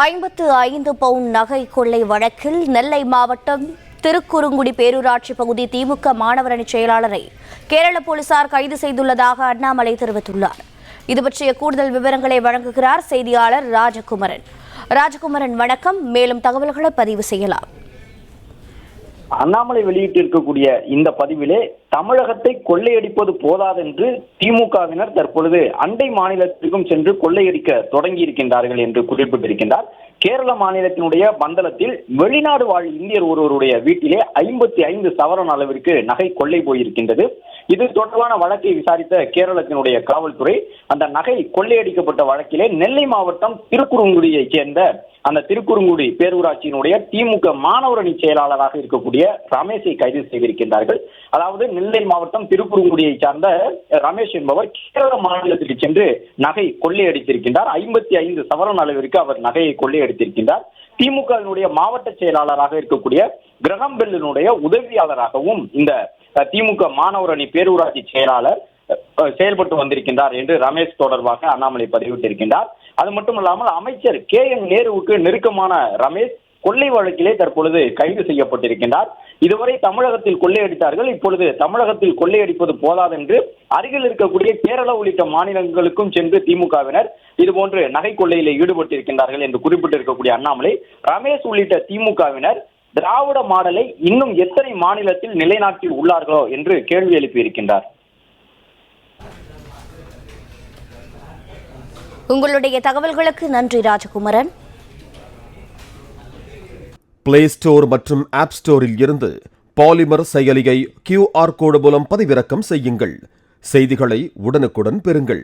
55 பவுன் நகை கொள்ளை வழக்கில் நெல்லை மாவட்டம் திருக்குறுங்குடி பேரூராட்சி பகுதி திமுக மாணவரணி செயலாளரை கேரள போலீசார் கைது செய்துள்ளதாக அண்ணாமலை தெரிவித்துள்ளார். இதுபற்றிய கூடுதல் விவரங்களை வழங்குகிறார் செய்தியாளர் ராஜகுமரன். வணக்கம். மேலும் தகவல்களை பதிவு செய்யலாம். அண்ணாமலை வெளியிட்டிருக்கக்கூடிய இந்த பதிவிலே தமிழகத்தை கொள்ளையடிப்பது போதாதென்று திமுகவினர் தற்பொழுது அண்டை மாநிலத்திற்கும் சென்று கொள்ளையடிக்க தொடங்கி இருக்கின்றார்கள் என்று குறிப்பிட்டிருக்கின்றார். கேரள மாநிலத்தினுடைய பந்தளத்தில் வெளிநாடு வாழ் இந்தியர் ஒருவருடைய வீட்டிலே 55 சவரன் அளவிற்கு நகை கொள்ளை போயிருக்கின்றது. இது தொடர்பான வழக்கை விசாரித்த கேரளத்தினுடைய காவல்துறை அந்த நகை கொள்ளையடிக்கப்பட்ட வழக்கிலே நெல்லை மாவட்டம் திருக்குறுங்குடியைச் சேர்ந்த அந்த திருக்குறுங்குடி பேரூராட்சியினுடைய திமுக மாணவரணி செயலாளராக இருக்கக்கூடிய ரமேஷை கைது செய்திருக்கின்றார்கள். அதாவது நெல்லை மாவட்டம் திருக்குறுங்குடியை சார்ந்த ரமேஷ் என்பவர் கேரள மாநிலத்திற்கு சென்று நகை கொள்ளையடித்திருக்கின்றார். 55 சவரன் அளவிற்கு அவர் நகையை கொள்ளையடித்திருக்கின்றார். திமுகவினுடைய மாவட்ட செயலாளராக இருக்கக்கூடிய கிரகம் பெல்லினுடைய உதவியாளராகவும் இந்த திமுக மாணவரணி பேரூராட்சி செயலாளர் செயல்பட்டு வந்திருக்கின்றார் என்று ரமேஷ் தொடர்பாக அண்ணாமலை பதிவிட்டிருக்கின்றார். அது மட்டுமல்லாமல் அமைச்சர் KN நேருவுக்கு நெருக்கமான ரமேஷ் கொள்ளை வழக்கிலே தற்பொழுது கைது செய்யப்பட்டிருக்கின்றார். இதுவரை தமிழகத்தில் கொள்ளையடித்தார்கள், இப்பொழுது தமிழகத்தில் கொள்ளையடிப்பது போதாதென்று அருகில் இருக்கக்கூடிய கேரளா உள்ளிட்ட மாநிலங்களுக்கும் சென்று திமுகவினர் இதுபோன்று நகை கொள்ளையிலே ஈடுபட்டிருக்கின்றார்கள் என்று குறிப்பிட்டிருக்கக்கூடிய அண்ணாமலை ரமேஷ் உள்ளிட்ட திமுகவினர் திராவிட மாடலை இன்னும் எத்தனை மாநிலத்தில் நிலைநாட்டி உள்ளார்களோ என்று கேள்வி எழுப்பியிருக்கின்றார். உங்களுடைய தகவல்களுக்கு நன்றி ராஜகுமரன். பிளே ஸ்டோர் மற்றும் ஆப் ஸ்டோரில் இருந்து பாலிமர் செயலியை QR கோடு மூலம் பதிவிறக்கம் செய்யுங்கள். செய்திகளை உடனுக்குடன் பெறுங்கள்.